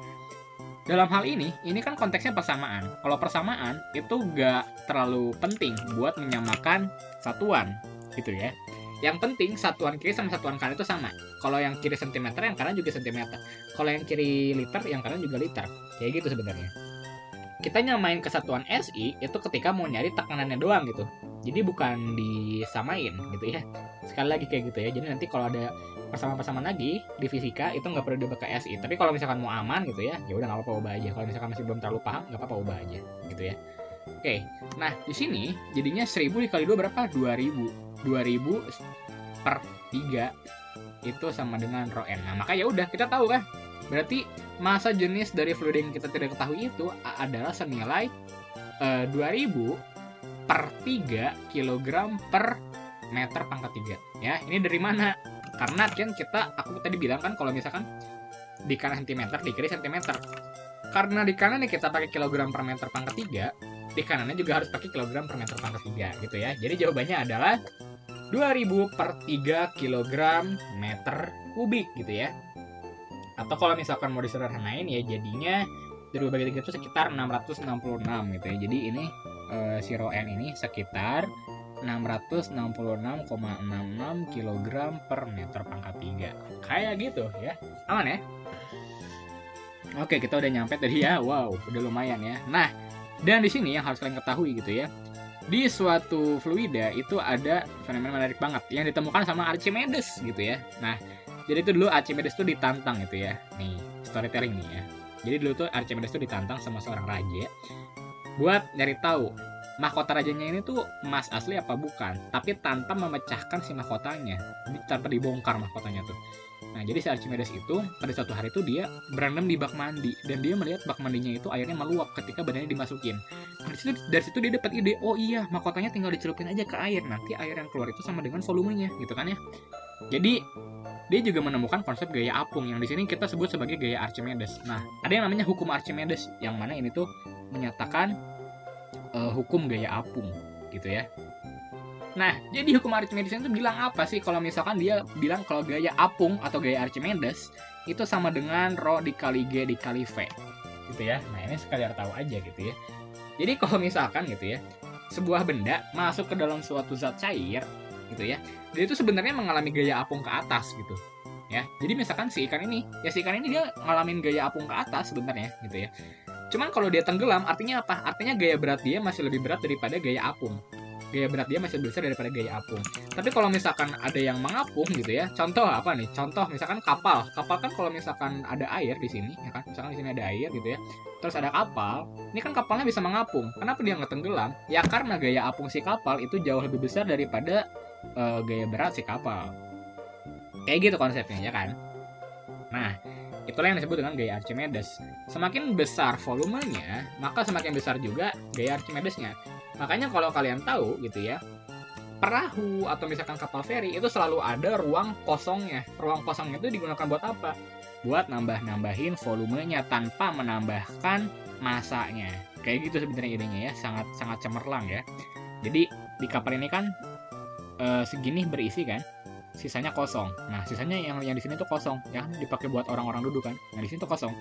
Dalam hal ini kan konteksnya persamaan. Kalau persamaan itu nggak terlalu penting buat menyamakan satuan, gitu ya. Yang penting satuan kiri sama satuan kanan itu sama. Kalau yang kiri cm, yang kanan juga cm. Kalau yang kiri liter, yang kanan juga liter. Kayak gitu sebenarnya. Kita nyamain kesatuan SI itu ketika mau nyari tekanannya doang gitu. Jadi bukan disamain gitu ya. Sekali lagi kayak gitu ya. Jadi nanti kalau ada persamaan-persamaan lagi di fisika itu nggak perlu dipakai SI. Tapi kalau misalkan mau aman gitu ya, ya udah nggak apa-apa ubah aja. Kalau misalkan masih belum terlalu paham, nggak apa-apa ubah aja gitu ya. Oke. Nah, di sini jadinya 1000 dikali 2 berapa? 2000. 2000 per 3 itu sama dengan rho N. Nah, maka ya udah kita tahu kan. Berarti massa jenis dari fluid yang kita tidak ketahui itu adalah senilai 2000 per 3 kg per meter pangkat 3. Ya, ini dari mana? Karena kan aku tadi bilang kan kalau misalkan di kanan cm, di kiri cm. Karena di kanan nih kita pakai kilogram per meter pangkat 3, di kanannya juga harus pakai kilogram per meter pangkat 3 gitu ya. Jadi jawabannya adalah 2000 per 3 kg meter kubik gitu ya. Atau kalau misalkan mau disederhanain ya jadinya 2000 bagi 3 itu sekitar 666 gitu ya. Jadi ini si rho N ini sekitar 666,66 kg per meter pangkat 3. Kayak gitu ya. Aman ya? Oke, kita udah nyampe tadi ya. Wow, udah lumayan ya. Nah, dan di sini yang harus kalian ketahui gitu ya. Di suatu fluida itu ada fenomena menarik banget yang ditemukan sama Archimedes gitu ya. Nah, jadi itu dulu Archimedes tuh ditantang gitu ya. Nih, storytelling nih ya. Jadi dulu tuh Archimedes tuh ditantang sama seorang raja buat nyari tahu mahkota rajanya ini tuh emas asli apa bukan, tapi tanpa memecahkan si mahkotanya, tanpa dibongkar mahkotanya tuh. Nah, jadi si Archimedes itu pada suatu hari itu dia berendam di bak mandi dan dia melihat bak mandinya itu airnya meluap ketika badannya dimasukin. Nah, dari situ dia dapat ide, oh iya mahkotanya tinggal dicelupin aja ke air, nanti air yang keluar itu sama dengan volumenya, gitu kan ya. Jadi dia juga menemukan konsep gaya apung yang di sini kita sebut sebagai gaya Archimedes. Nah, ada yang namanya hukum Archimedes yang mana ini tuh menyatakan hukum gaya apung gitu ya. Nah, jadi hukum Archimedes itu bilang apa sih kalau misalkan dia bilang kalau gaya apung atau gaya Archimedes itu sama dengan rho dikali G dikali V gitu ya. Nah, ini sekalian tahu aja gitu ya. Jadi kalau misalkan gitu ya, sebuah benda masuk ke dalam suatu zat cair gitu ya, dia itu sebenarnya mengalami gaya apung ke atas gitu ya. Jadi misalkan si ikan ini dia ngalamin gaya apung ke atas sebenarnya gitu ya. Cuman kalau dia tenggelam artinya apa? Artinya gaya berat dia masih lebih berat daripada gaya apung. Gaya berat dia masih lebih besar daripada gaya apung. Tapi kalau misalkan ada yang mengapung gitu ya, contoh apa nih? Contoh misalkan kapal. Kapal kan kalau misalkan ada air di sini ya kan, misalkan di sini ada air gitu ya. Terus ada kapal, ini kan kapalnya bisa mengapung. Kenapa dia nggak tenggelam? Ya karena gaya apung si kapal itu jauh lebih besar daripada gaya berat si kapal. Kayak gitu konsepnya ya kan. Nah, itulah yang disebut dengan gaya Archimedes. Semakin besar volumenya, maka semakin besar juga gaya Archimedesnya. Makanya kalau kalian tahu gitu ya, perahu atau misalkan kapal feri itu selalu ada ruang kosongnya. Ruang kosongnya itu digunakan buat apa? Buat nambah-nambahin volumenya tanpa menambahkan masanya. Kayak gitu sebenarnya idenya ya, sangat sangat cemerlang ya. Jadi di kapal ini kan segini berisi kan, sisanya kosong. Nah, sisanya yang di sini tuh kosong, ya dipakai buat orang-orang duduk kan. Nah, di sini tuh kosong.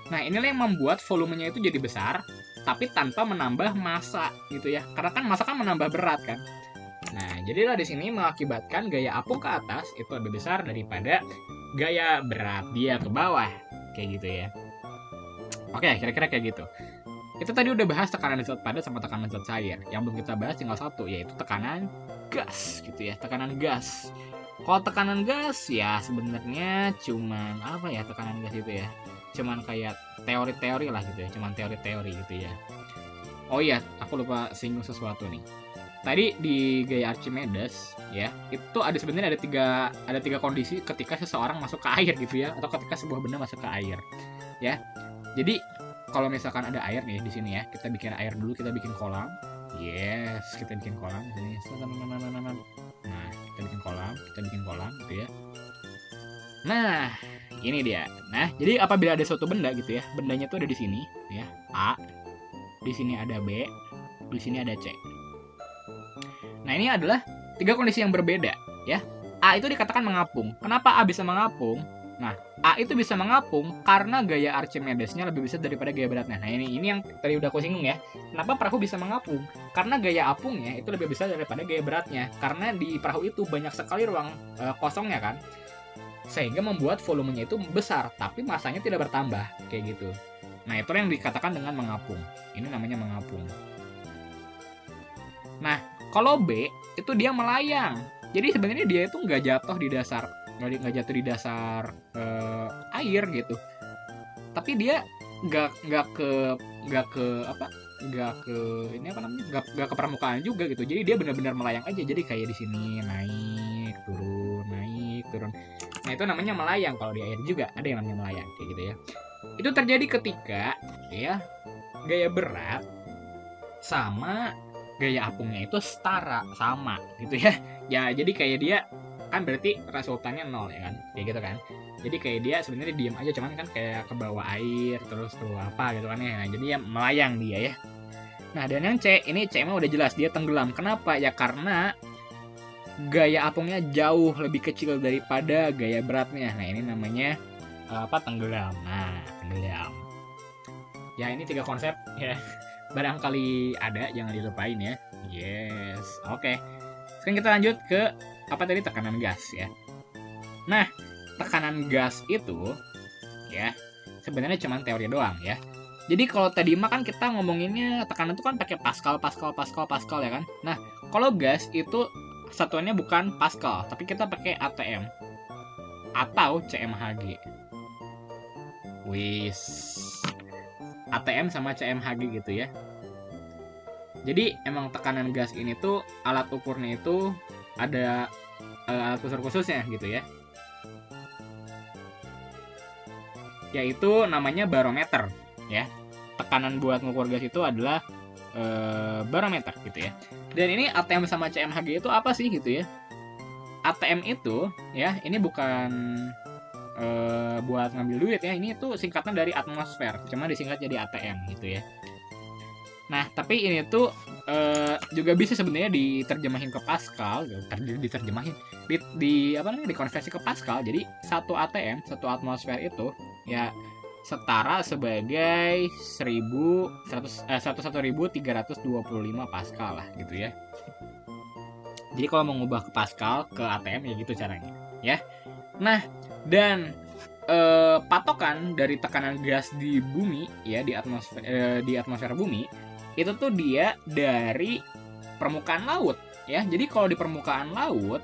Nah, inilah yang membuat volumenya itu jadi besar, tapi tanpa menambah massa gitu ya. Karena kan massa kan menambah berat kan. Nah, jadilah di sini mengakibatkan gaya apung ke atas itu lebih besar daripada gaya berat dia ke bawah, kayak gitu ya. Oke, kira-kira kayak gitu. Kita tadi udah bahas tekanan zat padat sama tekanan zat cair. Yang belum kita bahas tinggal satu, yaitu tekanan gas gitu ya, tekanan gas. Kalau tekanan gas ya sebenarnya cuman apa ya tekanan gas itu ya? Cuman kayak teori-teori lah gitu ya, cuman teori-teori gitu ya. Oh iya, aku lupa singgung sesuatu nih. Tadi di gaya Archimedes ya, itu ada sebenarnya ada tiga kondisi ketika seseorang masuk ke air gitu ya, atau ketika sebuah benda masuk ke air. Ya. Jadi kalau misalkan ada air nih di sini ya, kita bikin air dulu, kita bikin kolam. Yes, kita bikin kolam di sini. Nah, kita bikin kolam gitu ya. Nah, ini dia. Nah, jadi apabila ada suatu benda gitu ya, bendanya tuh ada di sini ya, A. Di sini ada B, di sini ada C. Nah, ini adalah tiga kondisi yang berbeda ya. A itu dikatakan mengapung. Kenapa A bisa mengapung? Nah, A itu bisa mengapung karena gaya Archimedesnya lebih besar daripada gaya beratnya. Nah, ini yang tadi udah aku singgung ya. Kenapa perahu bisa mengapung? Karena gaya apungnya itu lebih besar daripada gaya beratnya. Karena di perahu itu banyak sekali ruang kosongnya kan. Sehingga membuat volumenya itu besar, tapi masanya tidak bertambah, kayak gitu. Nah, itu yang dikatakan dengan mengapung. Ini namanya mengapung. Nah, kalau B itu dia melayang. Jadi sebenarnya dia itu nggak jatuh di dasar air gitu. Tapi dia nggak ke permukaan juga gitu. Jadi dia benar-benar melayang aja. Jadi kayak di sini naik turun. Nah, itu namanya melayang. Kalau di air juga ada yang namanya melayang kayak gitu ya. Itu terjadi ketika ya gaya berat sama gaya apungnya itu setara, sama gitu ya. Ya, jadi kayak dia kan berarti resultannya 0 ya kan, kayak gitu kan. Jadi kayak dia sebenarnya diam aja, cuman kan kayak ke bawah air terus ke bawah apa gitu kan ya. Nah, jadi ya melayang dia ya. Nah, dan yang C, ini C mah udah jelas dia tenggelam. Kenapa? Ya karena gaya apungnya jauh lebih kecil daripada gaya beratnya. Nah, ini namanya tenggelam. Nah, tenggelam. Ya, ini 3 konsep ya. Barangkali ada, jangan dilupain ya. Yes, oke. Sekarang kita lanjut ke tekanan gas ya. Nah, tekanan gas itu ya sebenarnya cuma teori doang ya. Jadi kalau tadi mah kan kita ngomonginnya tekanan itu kan pakai Pascal ya kan. Nah, kalau gas itu satuannya bukan Pascal, tapi kita pakai ATM atau CMHG. Wis. ATM sama CMHG gitu ya. Jadi emang tekanan gas ini tuh alat ukurnya itu ada alat ukur khususnya gitu ya. Yaitu namanya barometer ya. Tekanan buat ngukur gas itu adalah barometer gitu ya. Dan ini ATM sama CMHG itu apa sih gitu ya? ATM itu ya, ini bukan buat ngambil duit ya, ini tuh singkatan dari atmosfer, cuma disingkat jadi ATM gitu ya. Nah, tapi ini tuh juga bisa sebenarnya diterjemahin ke Pascal, dikonversi ke Pascal. Jadi satu ATM, satu atmosfer itu ya setara sebagai 11.325 Pascal lah gitu ya. Jadi kalau mau ngubah ke Pascal ke ATM ya gitu caranya ya. Nah, dan patokan dari tekanan gas di bumi ya, di atmosfer bumi itu tuh dia dari permukaan laut ya. Jadi kalau di permukaan laut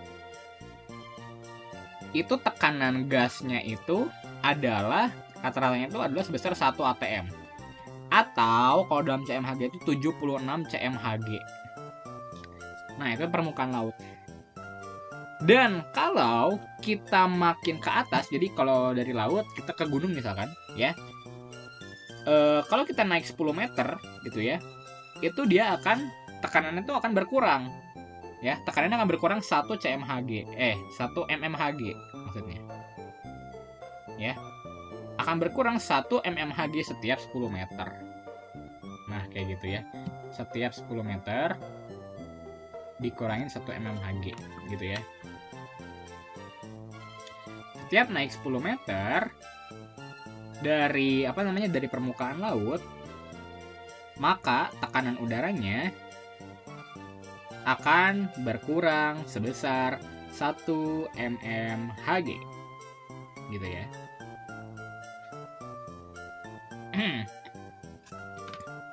itu tekanan gasnya itu adalah rata-ratanya itu adalah sebesar 1 ATM. Atau kalau dalam CMHG itu 76 CMHG. Nah, itu permukaan laut. Dan kalau kita makin ke atas, jadi kalau dari laut kita ke gunung misalkan, ya, kalau kita naik 10 meter gitu ya, itu dia akan tekanannya itu akan berkurang. Ya, tekanannya akan berkurang 1 cmhg. 1 mmHg maksudnya. Ya. Akan berkurang 1 mmHg setiap 10 meter. Nah, kayak gitu ya. Setiap 10 meter dikurangin 1 mmHg gitu ya. Setiap naik 10 meter dari dari permukaan laut, maka tekanan udaranya akan berkurang sebesar 1 mmHg gitu ya.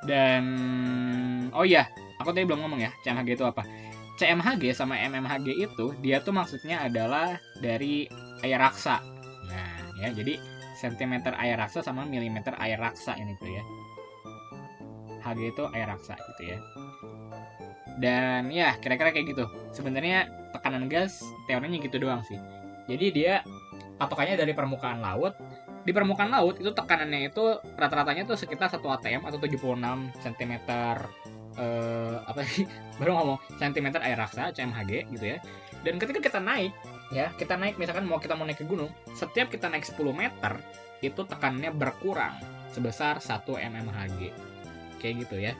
Dan oh iya, aku tadi belum ngomong ya, cmhg itu apa. cmhg sama mmHg itu dia tuh maksudnya adalah dari air raksa. Nah, ya jadi sentimeter air raksa sama milimeter air raksa ini tuh ya. Hg itu air raksa gitu ya. Dan ya kira-kira kayak gitu. Sebenarnya tekanan gas teorinya gitu doang sih. Jadi dia patokannya dari permukaan laut. Di permukaan laut itu tekanannya itu rata-ratanya tuh sekitar 1 atm atau 76 cm baru ngomong centimeter air raksa cmhg gitu ya. Dan ketika kita naik misalkan kita mau naik ke gunung, setiap kita naik 10 meter itu tekanannya berkurang sebesar 1 mmHg kayak gitu ya.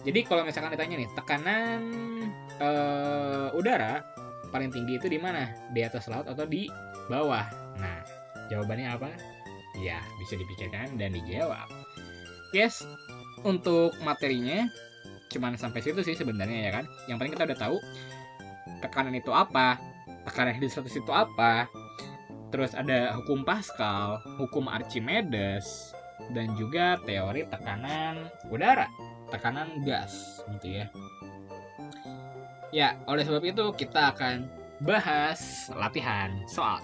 Jadi kalau misalkan ditanya nih, tekanan udara paling tinggi itu di mana? Di atas laut atau di bawah? Nah, jawabannya apa? Ya, bisa dipikirkan dan dijawab. Yes, untuk materinya cuman sampai situ sih sebenarnya ya kan. Yang paling kita udah tahu tekanan itu apa, tekanan hidrostatis itu apa, terus ada hukum Pascal, hukum Archimedes, dan juga teori tekanan udara, tekanan gas gitu ya. Ya, oleh sebab itu kita akan bahas latihan soal.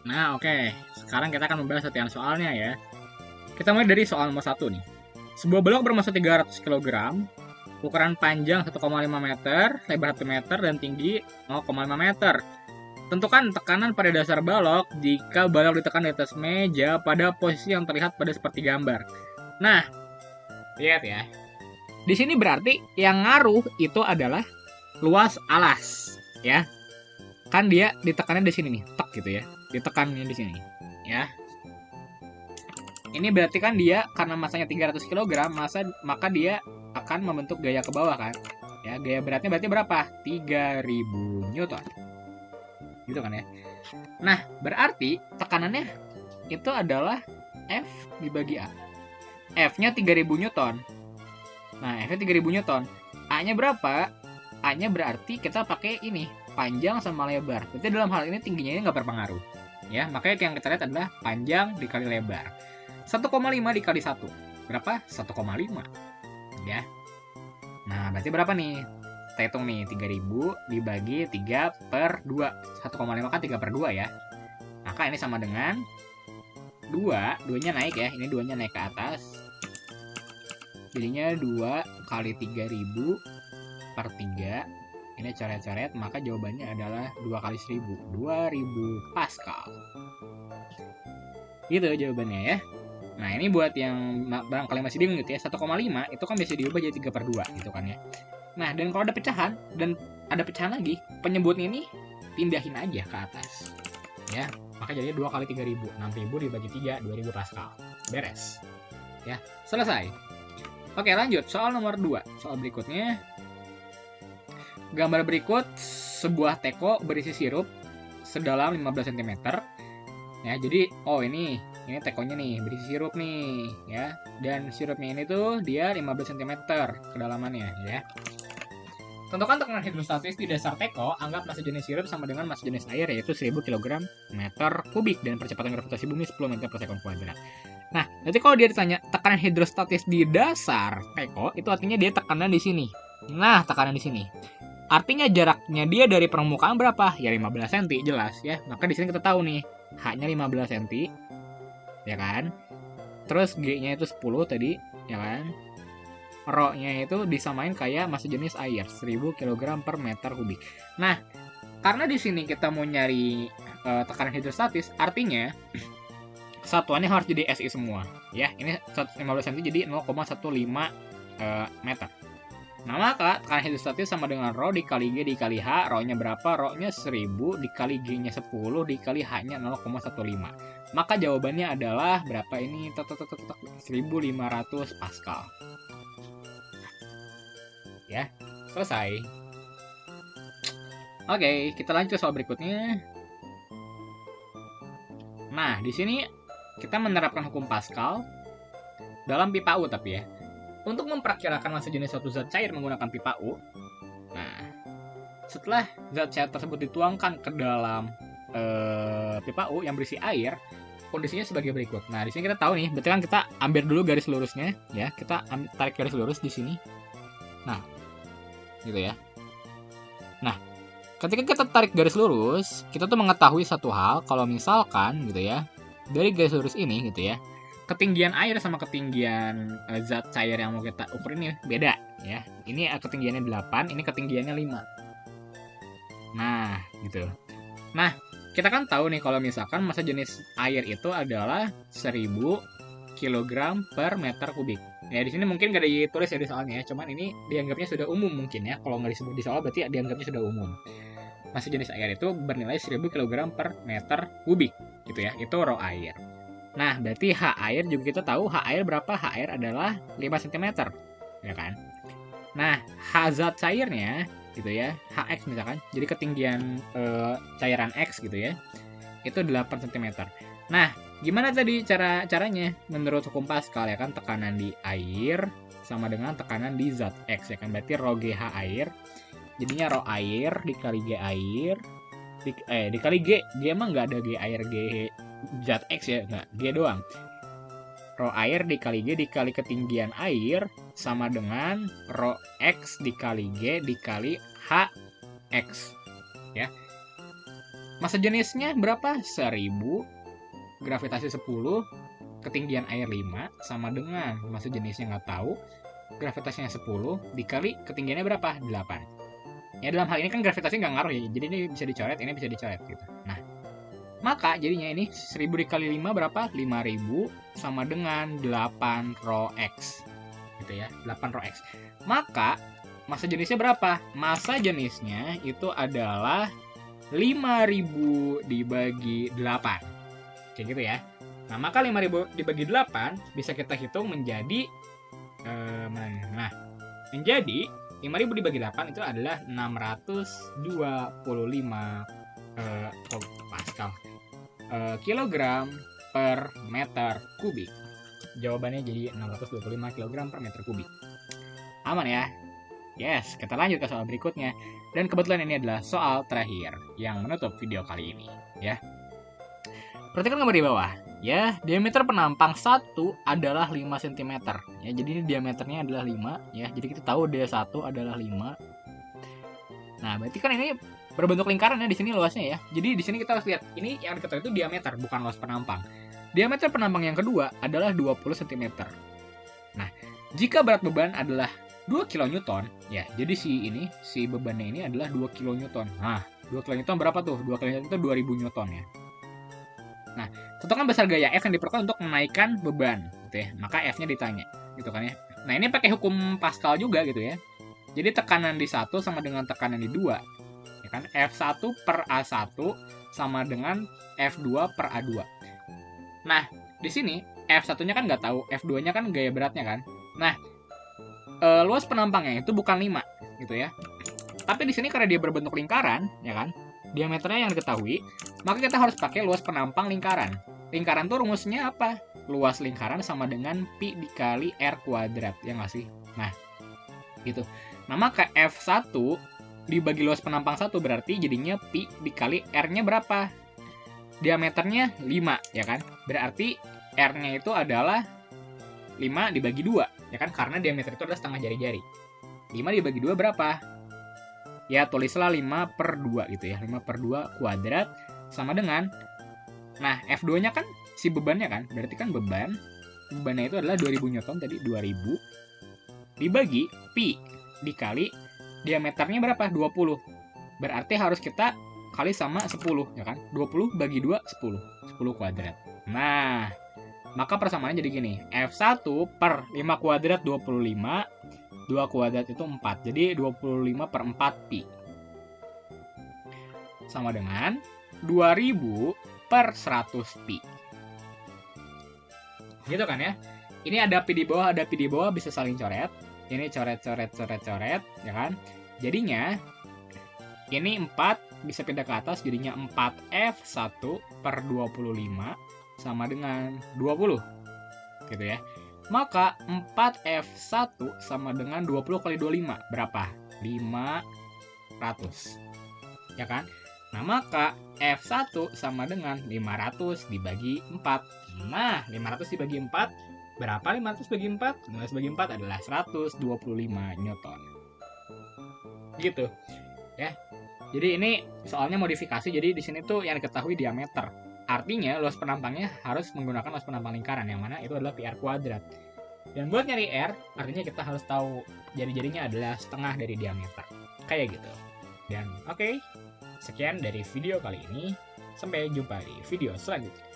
Nah, oke. Sekarang kita akan membahas latihan soalnya ya. Kita mulai dari soal nomor 1 nih. Sebuah balok bermassa 300 kg, ukuran panjang 1,5 meter, lebar 1 meter, dan tinggi 0,5 meter. Tentukan tekanan pada dasar balok jika balok ditekan di atas meja pada posisi yang terlihat pada seperti gambar. Nah, lihat ya. Di sini berarti yang ngaruh itu adalah luas alas, ya. Kan dia ditekannya di sini nih, tek gitu ya. Ditekannya di sini, ya. Ini berarti kan dia karena masanya 300 kg, maka dia akan membentuk gaya ke bawah kan. Ya, gaya beratnya berarti berapa? 3000 Newton. Gitu kan ya. Nah, berarti tekanannya itu adalah F dibagi A. F-nya 3000 Newton. Nah, F-nya 3000 Newton. A-nya berapa? A-nya berarti kita pakai ini, panjang sama lebar. Berarti dalam hal ini tingginya ini nggak berpengaruh. Ya, makanya yang kita lihat adalah panjang dikali lebar. 1,5 dikali 1. Berapa? 1,5. Ya. Nah, berarti berapa nih? Kita hitung nih, 3000 dibagi 3 per 2. 1,5 kan 3 per 2 ya. Maka ini sama dengan 2. 2-nya naik ya. Ini 2-nya naik ke atas. Jadinya 2 kali 3000 per 3. Ini coret-coret, maka jawabannya adalah 2 kali 1000. 2000 Pascal. Gitu jawabannya ya. Nah, ini buat yang barangkali masih bingung gitu ya. 1,5 itu kan bisa diubah jadi 3 per 2 gitu kan ya. Nah, dan kalau ada pecahan dan ada pecahan lagi, penyebutnya ini pindahin aja ke atas. Ya, maka jadi 2 kali 3000. 6000 dibagi 3, 2000 Pascal. Beres. Ya, selesai. Oke, lanjut. Soal nomor 2. Soal berikutnya. Gambar berikut sebuah teko berisi sirup sedalam 15 cm. Ya, jadi ini tekonya nih berisi sirup nih ya. Dan sirupnya ini tuh dia 15 cm kedalamannya ya. Tentukan tekanan hidrostatis di dasar teko, anggap massa jenis sirup sama dengan massa jenis air yaitu 1000 kg meter kubik dan percepatan gravitasi bumi 10 meter per sekon kuadrat. Nah, nanti kalau dia ditanya tekanan hidrostatis di dasar teko, itu artinya dia tekanan di sini. Nah, tekanan di sini. Artinya jaraknya dia dari permukaan berapa? Ya 15 cm jelas ya. Maka di sini kita tahu nih, H-nya 15 cm. Ya kan? Terus G-nya itu 10 tadi, ya kan? Rho-nya itu disamain kayak massa jenis air, 1000 kg per meter kubik. Nah, karena di sini kita mau nyari tekanan hidrostatis, artinya satuannya harus jadi SI semua. Ya, ini 15 cm jadi 0,15 meter. Nah, maka tekanan hidrostatis sama dengan Rho dikali G dikali H. Rho-nya berapa? Rho-nya 1000 dikali G-nya 10 dikali H-nya 0,15. Maka jawabannya adalah berapa ini? 1500 Pascal. Ya, selesai. Oke, kita lanjut soal berikutnya. Nah, di sini kita menerapkan hukum Pascal dalam pipa U tapi ya. Untuk memperkirakan massa jenis suatu zat cair menggunakan pipa U, nah, setelah zat cair tersebut dituangkan ke dalam pipa U yang berisi air, kondisinya sebagai berikut. Nah, di sini kita tahu nih, berarti kan kita ambil dulu garis lurusnya, ya. Kita tarik garis lurus di sini. Nah, gitu ya. Nah, ketika kita tarik garis lurus, kita tuh mengetahui satu hal, kalau misalkan gitu ya, dari garis lurus ini gitu ya, ketinggian air sama ketinggian zat cair yang mau kita ukur ini beda ya. Ini ketinggiannya 8, ini ketinggiannya 5. Nah, gitu. Nah, kita kan tahu nih kalau misalkan massa jenis air itu adalah 1000 kg per meter kubik. Ya, di sini mungkin nggak ditulis ya di soalnya ya, cuman ini dianggapnya sudah umum mungkin ya. Kalau nggak disebut di soal berarti dianggapnya sudah umum. Massa jenis air itu bernilai 1000 kg per meter kubik gitu ya. Itu Rho air. Nah, berarti H air juga kita tahu H air berapa? H air adalah 5 cm, ya kan? Nah, H zat cairnya gitu ya, Hx misalkan, jadi ketinggian cairan X gitu ya, itu 8 cm. Nah, gimana tadi caranya? Menurut hukum Pascal ya kan, tekanan di air sama dengan tekanan di zat X ya kan, berarti Rho GH air, jadinya Rho air dikali G air, dikali G emang nggak ada G air G zat X ya, nggak, G doang. Rho air dikali G dikali ketinggian air sama dengan Rho X dikali G dikali HX ya. Massa jenisnya berapa? 1000, gravitasi 10, ketinggian air 5 sama dengan massa jenisnya nggak tahu, gravitasinya 10 dikali ketinggiannya berapa? 8. Ya, dalam hal ini kan gravitasi nggak ngaruh ya, jadi ini bisa dicoret, ini bisa dicoret gitu. Nah, maka jadinya ini 1000 dikali 5 berapa? 5000 sama dengan 8 Rho X. Gitu ya, 8 Rho X. Maka massa jenisnya berapa? Massa jenisnya itu adalah 5000 dibagi 8. Kayak gitu ya. Nah, maka 5000 dibagi 8 bisa kita hitung menjadi menjadi 5000 dibagi 8 itu adalah 625 Pascal. Kilogram per meter kubik. Jawabannya jadi 625 kg per meter kubik. Aman ya? Yes, kita lanjut ke soal berikutnya. Dan kebetulan ini adalah soal terakhir yang menutup video kali ini, ya. Perhatikan gambar di bawah. Ya, diameter penampang 1 adalah 5 cm. Ya, jadi ini diameternya adalah 5 ya. Jadi kita tahu D1 adalah 5. Nah, berarti kan ini berbentuk lingkaran ya di sini luasnya ya. Jadi di sini kita harus lihat, ini yang diketahui itu diameter, bukan luas penampang. Diameter penampang yang kedua adalah 20 cm. Nah, jika berat beban adalah 2 kN, ya, jadi si bebannya ini adalah 2 kN. Nah, 2 kN berapa tuh? 2 kN itu 2000 Newton ya. Nah, tentukan besar gaya F yang diperlukan untuk menaikkan beban, gitu ya. Maka F-nya ditanya, gitu kan ya. Nah, ini pakai hukum Pascal juga gitu ya. Jadi tekanan di 1 sama dengan tekanan di 2. Ya kan? F1 per A1 sama dengan F2 per A2. Nah, di sini F1-nya kan nggak tahu, F2-nya kan gaya beratnya kan. Nah, luas penampangnya itu bukan 5, gitu ya. Tapi di sini karena dia berbentuk lingkaran, ya kan, diameternya yang diketahui, maka kita harus pakai luas penampang lingkaran. Lingkaran tuh rumusnya apa? Luas lingkaran sama dengan pi dikali r kuadrat, ya nggak sih? Nah, gitu. Nah, maka F1 dibagi luas penampang 1 berarti jadinya pi dikali r-nya berapa? Diameternya 5, ya kan? Berarti r-nya itu adalah 5 dibagi 2, ya kan? Karena diameter itu adalah setengah jari-jari. 5 dibagi 2 berapa? Ya, tulislah 5 per 2 gitu ya. 5 per 2 kuadrat sama dengan, nah, F2-nya kan si bebannya kan? Berarti kan bebannya itu adalah 2000 Newton tadi, 2000 dibagi pi dikali diameternya berapa? 20. Berarti harus kita kali sama 10, ya kan? 20 bagi 2, 10. 10 kuadrat. Nah, maka persamaannya jadi gini. F1 per 5 kuadrat 25 2 kuadrat itu 4. Jadi 25 per 4 pi. Sama dengan 2000 per 100 pi. Gitu kan ya. Ini ada pi di bawah, ada pi di bawah, bisa saling coret. Ini coret, ya kan. Jadinya, ini 4 bisa pindah ke atas, jadinya 4F1 per 25 sama dengan 20. Gitu ya. Maka 4F1 sama dengan 20 kali 25. Berapa? 500. Ya kan? Nah, maka F1 sama dengan 500 dibagi 4. Nah, 500 dibagi 4. Berapa 500 bagi 4? 500 bagi 4 adalah 125 Newton. Gitu. Ya. Jadi ini soalnya modifikasi. Jadi di sini tuh yang diketahui diameter. Artinya luas penampangnya harus menggunakan luas penampang lingkaran, yang mana itu adalah pi r kuadrat. Dan buat nyari R, artinya kita harus tahu jari-jarinya adalah setengah dari diameter. Kayak gitu. Dan oke, sekian dari video kali ini. Sampai jumpa di video selanjutnya.